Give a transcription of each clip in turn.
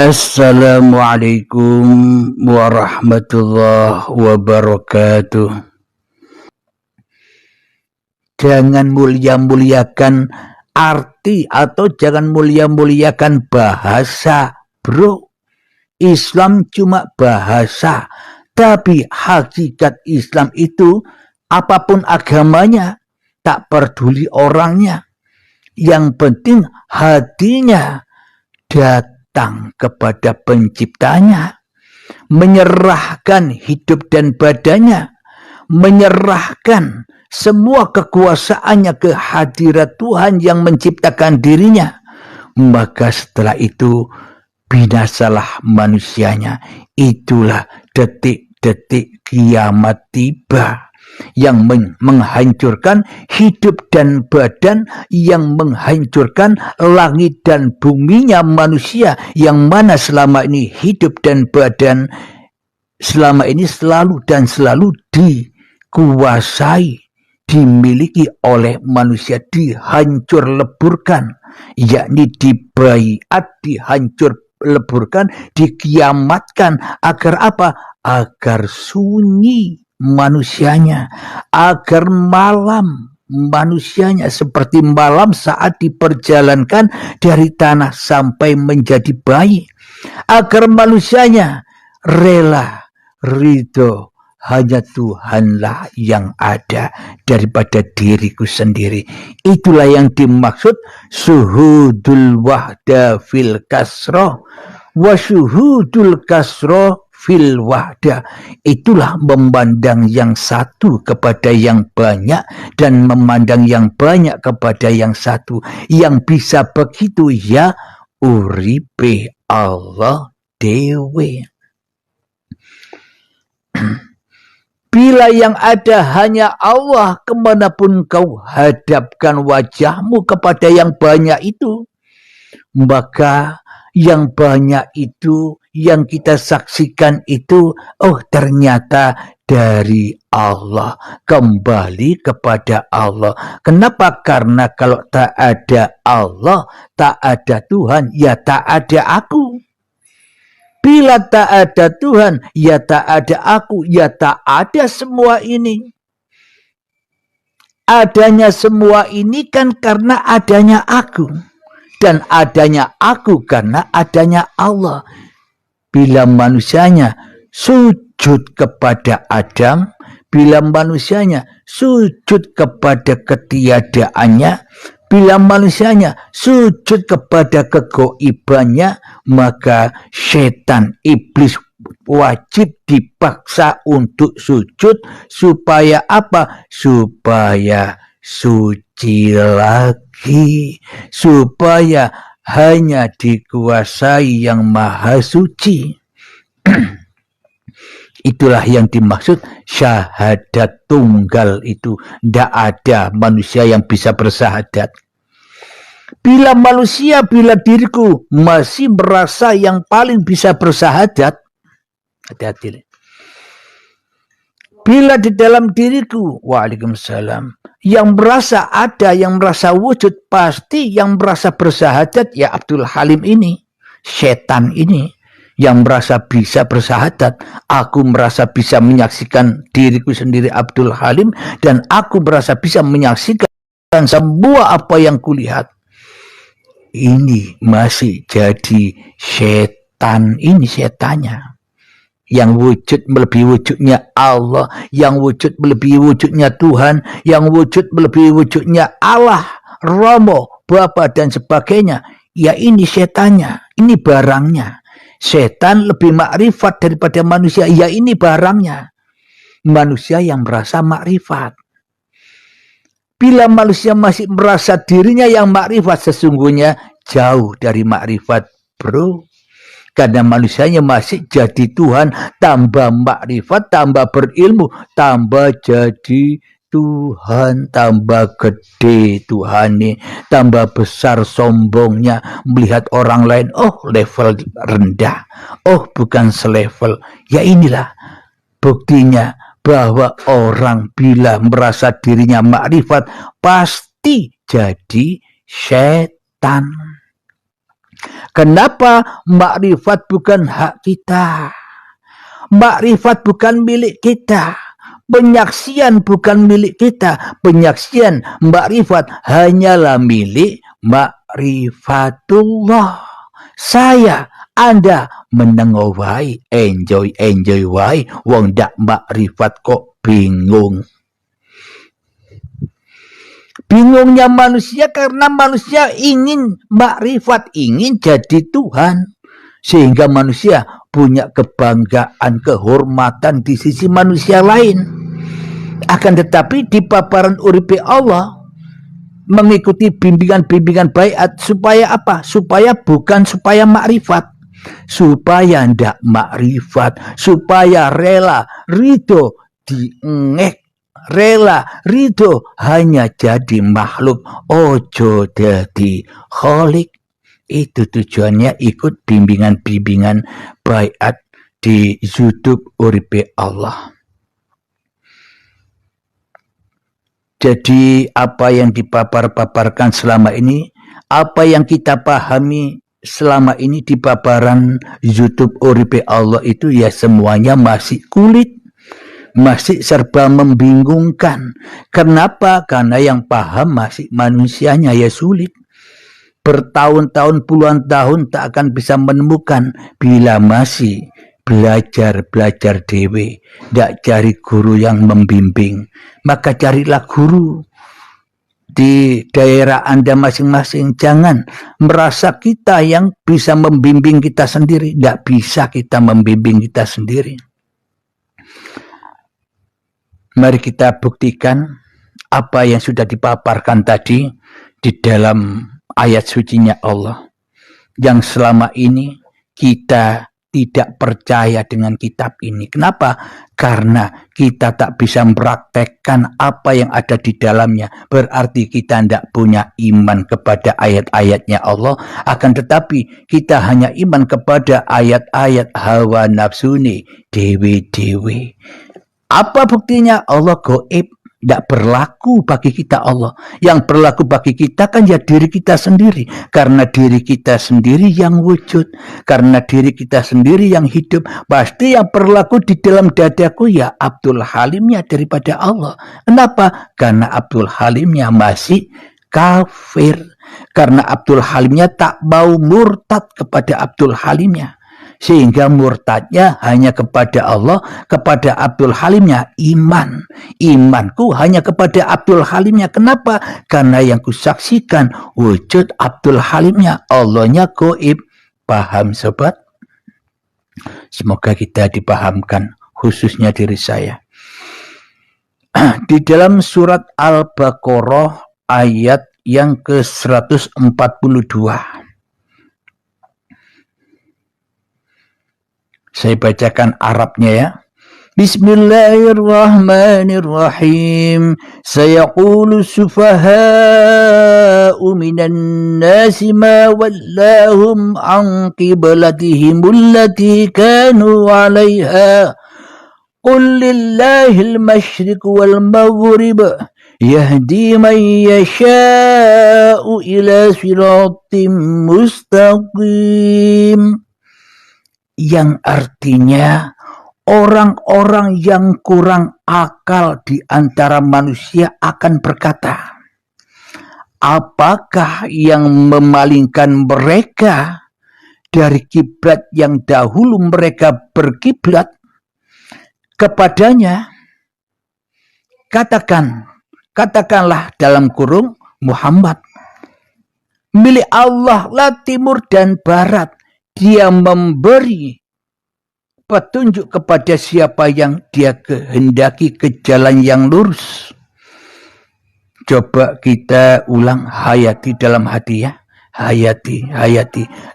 Assalamualaikum warahmatullahi wabarakatuh. Jangan mulia-muliakan arti atau jangan mulia-muliakan bahasa, bro. Islam cuma bahasa, tapi hakikat Islam itu apapun agamanya, tak peduli orangnya. Yang penting hatinya datang kepada penciptanya, menyerahkan hidup dan badannya, menyerahkan semua kekuasaannya ke hadirat Tuhan yang menciptakan dirinya. Maka setelah itu binasalah manusianya. Itulah detik-detik kiamat tiba, yang menghancurkan hidup dan badan, yang menghancurkan langit dan buminya manusia, yang mana selama ini hidup dan badan selama ini selalu dan selalu dikuasai, dimiliki oleh manusia, dihancur leburkan, yakni dibaiat, dihancur leburkan, dikiamatkan. Agar apa? Agar sunyi manusianya, agar malam manusianya seperti malam saat diperjalankan dari tanah sampai menjadi bayi, agar manusianya rela, ridho, hanya Tuhanlah yang ada daripada diriku sendiri. Itulah yang dimaksud syuhudul wahda fil kasroh wa syuhudul kasroh fil wahda. Itulah memandang yang satu kepada yang banyak dan memandang yang banyak kepada yang satu. Yang bisa begitu ya uripe Allah dewe. Bila yang ada hanya Allah, kemanapun kau hadapkan wajahmu kepada yang banyak itu, maka yang banyak itu, yang kita saksikan itu, oh ternyata dari Allah, kembali kepada Allah. Kenapa? Karena kalau tak ada Allah, tak ada Tuhan, ya tak ada aku. Bila tak ada Tuhan, ya tak ada aku, ya tak ada semua ini. Adanya semua ini kan karena adanya aku. Dan adanya aku karena adanya Allah. Bila manusianya sujud kepada Adam, bila manusianya sujud kepada ketiadaannya, bila manusianya sujud kepada kegoibannya, maka setan, iblis wajib dipaksa untuk sujud. Supaya apa? Supaya suci lagi, supaya hanya dikuasai yang maha suci. Itulah yang dimaksud syahadat tunggal itu. Tidak ada manusia yang bisa bersahadat. Bila manusia, bila diriku masih merasa yang paling bisa bersahadat, hati-hati. Bila di dalam diriku, waalaikumsalam, yang merasa ada, yang merasa wujud, pasti yang merasa bersahadat ya Abdul Halim ini, setan ini, yang merasa bisa bersahadat. Aku merasa bisa menyaksikan diriku sendiri Abdul Halim, dan aku merasa bisa menyaksikan semua apa yang kulihat. Ini masih jadi setan, ini setannya. Yang wujud melebihi wujudnya Allah, yang wujud melebihi wujudnya Tuhan, yang wujud melebihi wujudnya Allah, Romo, Bapa dan sebagainya. Ya ini setannya, ini barangnya. Setan lebih makrifat daripada manusia, ya ini barangnya. Manusia yang merasa makrifat. Bila manusia masih merasa dirinya yang makrifat, sesungguhnya jauh dari makrifat, bro. Karena manusianya masih jadi Tuhan, tambah makrifat, tambah berilmu, tambah jadi Tuhan, tambah gede Tuhan, tambah besar sombongnya, melihat orang lain, oh level rendah, oh bukan selevel. Ya inilah buktinya bahwa orang bila merasa dirinya makrifat pasti jadi setan. Kenapa makrifat bukan hak kita? Makrifat bukan milik kita. Penyaksian bukan milik kita. Penyaksian makrifat hanyalah milik makrifatullah. Saya, Anda menengok wae, enjoy wae, wong dak makrifat kok bingung. Bingungnya manusia karena manusia ingin makrifat, ingin jadi Tuhan. Sehingga manusia punya kebanggaan, kehormatan di sisi manusia lain. Akan tetapi di paparan uripe Allah, mengikuti bimbingan-bimbingan baiat supaya apa? Supaya makrifat. Supaya ndak makrifat. Supaya rela, ridho diengek. Rela, ridho hanya jadi makhluk, ojo dadi kholik. Itu tujuannya ikut bimbingan-bimbingan baiat di YouTube Uripe Allah. Jadi apa yang dipapar-paparkan selama ini, apa yang kita pahami selama ini di paparan YouTube Uripe Allah itu ya semuanya masih kulit. Masih serba membingungkan. Kenapa? Karena yang paham masih manusianya ya sulit. Bertahun-tahun, puluhan tahun tak akan bisa menemukan bila masih belajar dewe. Tak cari guru yang membimbing. Maka carilah guru di daerah Anda masing-masing. Jangan merasa kita yang bisa membimbing kita sendiri. Tak bisa kita membimbing kita sendiri. Mari kita buktikan apa yang sudah dipaparkan tadi di dalam ayat sucinya Allah. Yang selama ini kita tidak percaya dengan kitab ini. Kenapa? Karena kita tak bisa mempraktekkan apa yang ada di dalamnya. Berarti kita tidak punya iman kepada ayat-ayatnya Allah. Akan tetapi kita hanya iman kepada ayat-ayat hawa nafsuni dewe-dewe. Apa buktinya? Allah gaib, tidak berlaku bagi kita Allah. Yang berlaku bagi kita kan ya diri kita sendiri. Karena diri kita sendiri yang wujud. Karena diri kita sendiri yang hidup. Pasti yang berlaku di dalam dadaku ya Abdul Halimnya daripada Allah. Kenapa? Karena Abdul Halimnya masih kafir. Karena Abdul Halimnya tak mau murtad kepada Abdul Halimnya. Sehingga murtadnya hanya kepada Allah, kepada Abdul Halimnya iman. Imanku hanya kepada Abdul Halimnya. Kenapa? Karena yang kusaksikan wujud Abdul Halimnya. Allahnya gaib. Paham sobat? Semoga kita dipahamkan, khususnya diri saya. Di dalam surat Al-Baqarah ayat yang ke-142. Saya bacakan Arabnya ya. Bismillahirrahmanirrahim. Sayaqulu sufaha'u minan nasi ma wallahum an qiblatihim allati kanu 'alayha. Qul lillahil masyriq wal maghrib yahdi man yasha'u ila siratim mustaqim. Yang artinya orang-orang yang kurang akal di antara manusia akan berkata, apakah yang memalingkan mereka dari kiblat yang dahulu mereka berkiblat kepadanya? Katakanlah dalam kurung Muhammad, milik Allah lah timur dan barat. Dia memberi petunjuk kepada siapa yang dia kehendaki ke jalan yang lurus. Coba kita ulang, hayati dalam hati ya. Hayati.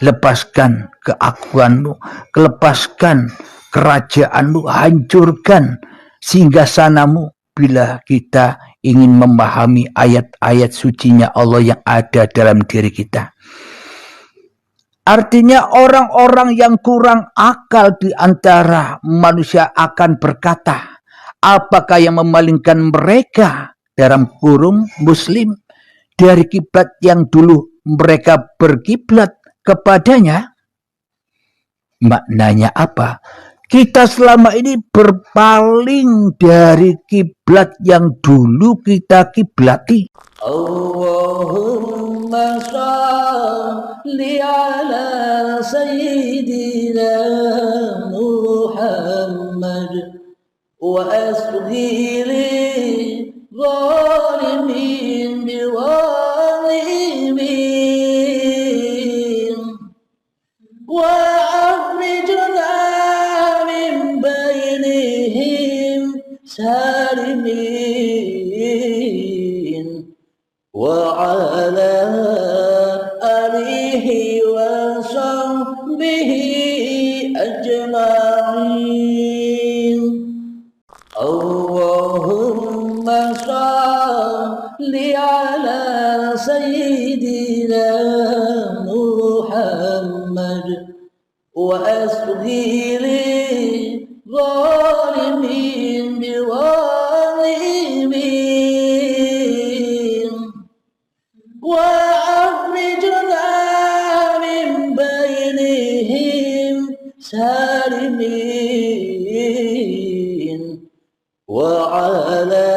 Lepaskan keakuanmu, lepaskan kerajaanmu, hancurkan singgasanamu bila kita ingin memahami ayat-ayat sucinya Allah yang ada dalam diri kita. Artinya orang-orang yang kurang akal di antara manusia akan berkata, apakah yang memalingkan mereka dalam kurung muslim dari kiblat yang dulu mereka berkiblat kepadanya, maknanya apa? Kita selama ini berpaling dari kiblat yang dulu kita kiblati. Allahumma shalli ala sayyidina Muhammad wa asghiri zalimin biwalimin wa سالمين وعلى آله وصحبه أجمعين اللهم صل على سيدنا محمد وأسغر ظالمين بظالمين وأخرجنا من بينهم سالمين وعلى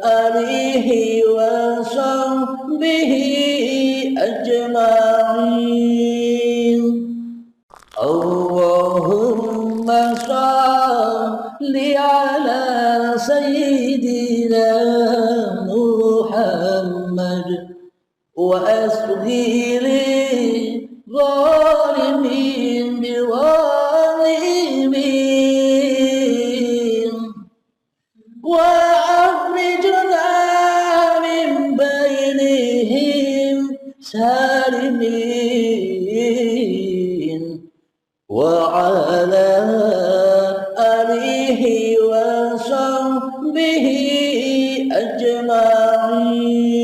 آله وصحبه أجمعين اللهم صل على سيدنا محمد وأسغر ظالمين بظالمين وأخرجنا من بينهم سالمين وعلى آله وصحبه أجمعين